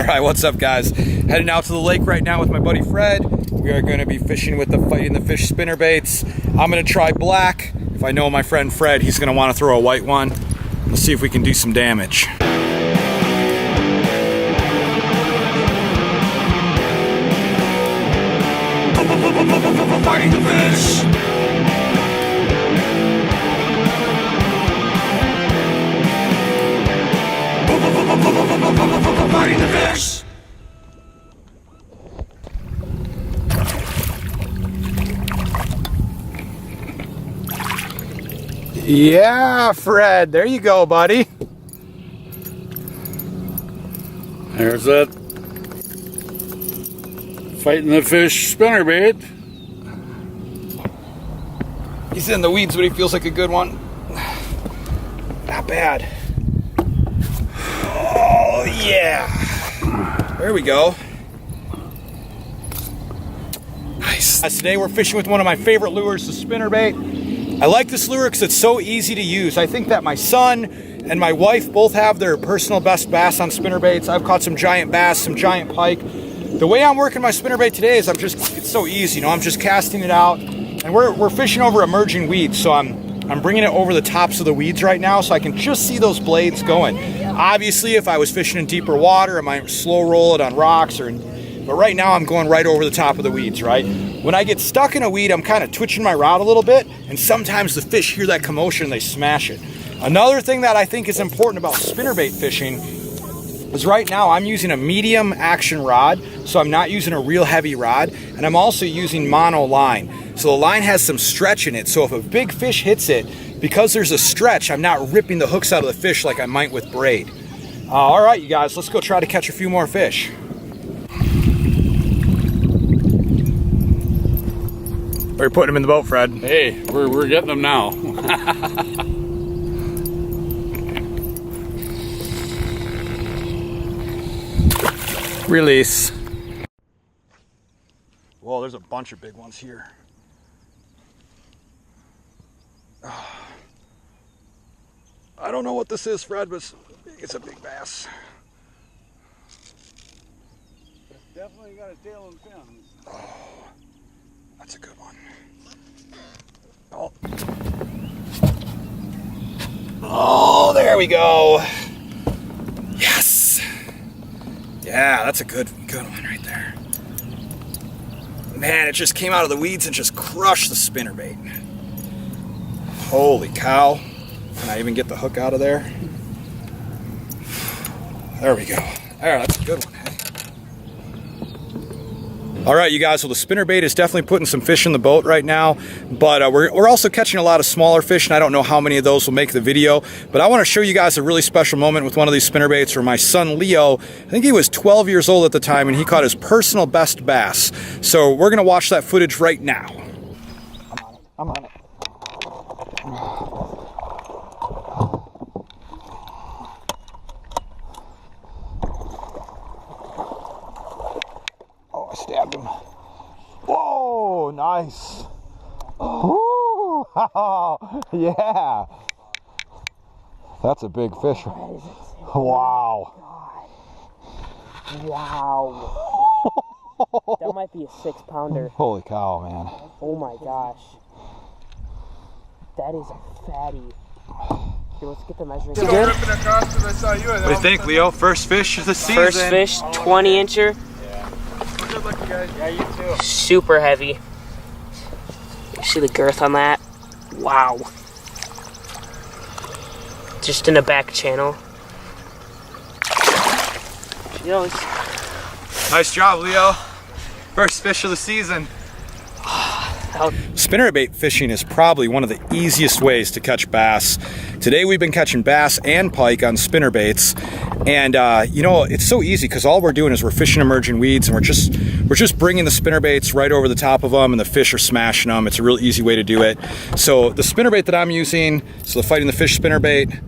Alright, what's up guys? Heading out to the lake right now with my buddy Fred. We are going to be fishing with the Fighting the Fish spinner baits. I'm going to try black. If I know my friend Fred, he's going to want to throw a white one. Let's see if we can do some damage. Fighting the fish! Fighting the fish! Yeah, Fred, there you go, buddy. There's that Fighting the Fish spinnerbait. He's in the weeds, but he feels like a good one. Not bad. Oh, yeah. There we go. Nice. Today we're fishing with one of my favorite lures, the spinnerbait. I like this lure because it's so easy to use. I think that my son and my wife both have their personal best bass on spinnerbaits. I've caught some giant bass, some giant pike. The way I'm working my spinnerbait today is it's so easy, you know, I'm just casting it out. And we're fishing over emerging weeds, so I'm bringing it over the tops of the weeds right now so I can just see those blades going. Obviously, if I was fishing in deeper water, I might slow roll it on rocks, but right now I'm going right over the top of the weeds, right? When I get stuck in a weed, I'm kind of twitching my rod a little bit, and sometimes the fish hear that commotion and they smash it. Another thing that I think is important about spinnerbait fishing is right now I'm using a medium action rod, so I'm not using a real heavy rod, and I'm also using mono line. So the line has some stretch in it, so if a big fish hits it, because there's a stretch, I'm not ripping the hooks out of the fish like I might with braid. All right, you guys, let's go try to catch a few more fish. Are you putting them in the boat, Fred? Hey, we're getting them now. Release. Whoa, there's a bunch of big ones here. I don't know what this is, Fred, but it's a big bass. It's definitely got a tail and fins. Oh, that's a good one. Oh. Oh, there we go. Yes. Yeah, that's a good one right there. Man, it just came out of the weeds and just crushed the spinnerbait. Holy cow. Can I even get the hook out of there? There we go. There, that's a good one. All right, you guys, well, the spinnerbait is definitely putting some fish in the boat right now, but we're also catching a lot of smaller fish, and I don't know how many of those will make the video, but I want to show you guys a really special moment with one of these spinnerbaits where my son Leo, I think he was 12 years old at the time, and he caught his personal best bass. So we're going to watch that footage right now. I'm on it. I stabbed him. Whoa, nice. Woo, yeah. That's a big fish. Wow. Wow. That might be a 6-pounder. Holy cow, man. Oh my gosh. That is a fatty. Here, let's get the measuring. Good? What do you think, Leo? First fish of the season. First fish, 20-incher. Good luck, you guys. Yeah, you too. Super heavy. You see the girth on that? Wow. Just in a back channel. Cheers. Nice job, Leo. First fish of the season. Spinnerbait fishing is probably one of the easiest ways to catch bass. Today we've been catching bass and pike on spinnerbaits, and you know, it's so easy because all we're doing is we're fishing emerging weeds, and we're just bringing the spinnerbaits right over the top of them, and the fish are smashing them. It's a real easy way to do it. So the spinnerbait that I'm using, so the Fighting the Fish spinnerbait.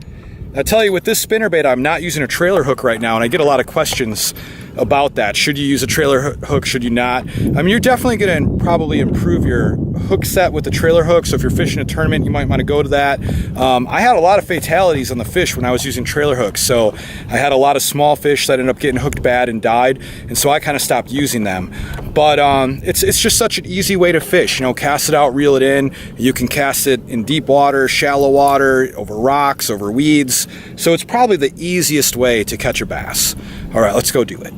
I tell you, with this spinnerbait, I'm not using a trailer hook right now, and I get a lot of questions about that. Should you use a trailer hook? Should you not? I mean, you're definitely going to probably improve your hook set with the trailer hook. So if you're fishing a tournament, you might want to go to that. I had a lot of fatalities on the fish when I was using trailer hooks. So I had a lot of small fish that ended up getting hooked bad and died. And so I kind of stopped using them. But it's just such an easy way to fish. You know, cast it out, reel it in. You can cast it in deep water, shallow water, over rocks, over weeds. So it's probably the easiest way to catch a bass. All right, let's go do it.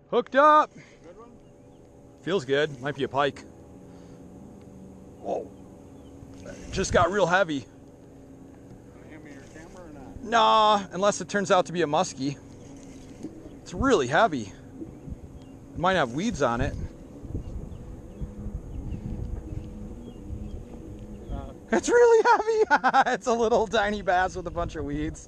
Hooked up. Good one. Feels good. Might be a pike. Whoa. Just got real heavy. Can you hand me your camera or not? Nah, unless it turns out to be a muskie. It's really heavy. It might have weeds on it. It's really heavy. It's a little tiny bass with a bunch of weeds.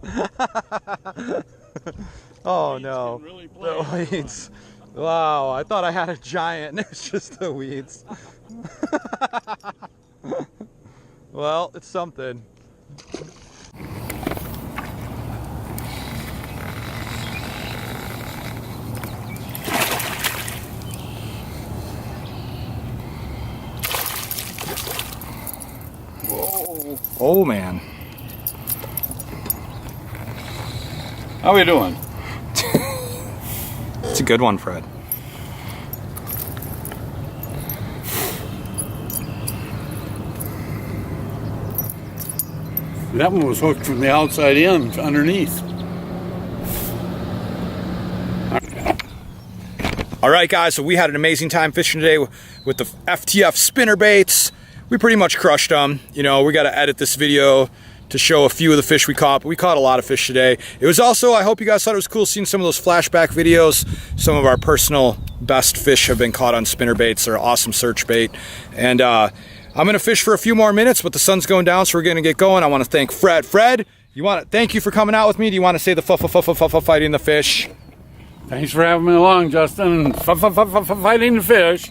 Oh no, really the weeds. Wow, I thought I had a giant. It's just the weeds. Well, it's something. Whoa. Oh man. How we doing? It's a good one, Fred. That one was hooked from the outside in, underneath. All right, guys, so we had an amazing time fishing today with the FTF Spinner Baits. We pretty much crushed them. You know, we got to edit this video to show a few of the fish we caught, but we caught a lot of fish today. It was also, I hope you guys thought it was cool seeing some of those flashback videos. Some of our personal best fish have been caught on spinner baits. They're awesome search bait. And I'm gonna fish for a few more minutes, but the sun's going down, so we're gonna get going. I wanna thank Fred. Fred, thank you for coming out with me. Do you wanna say the fighting the fish? Thanks for having me along, Justin. Fighting the fish.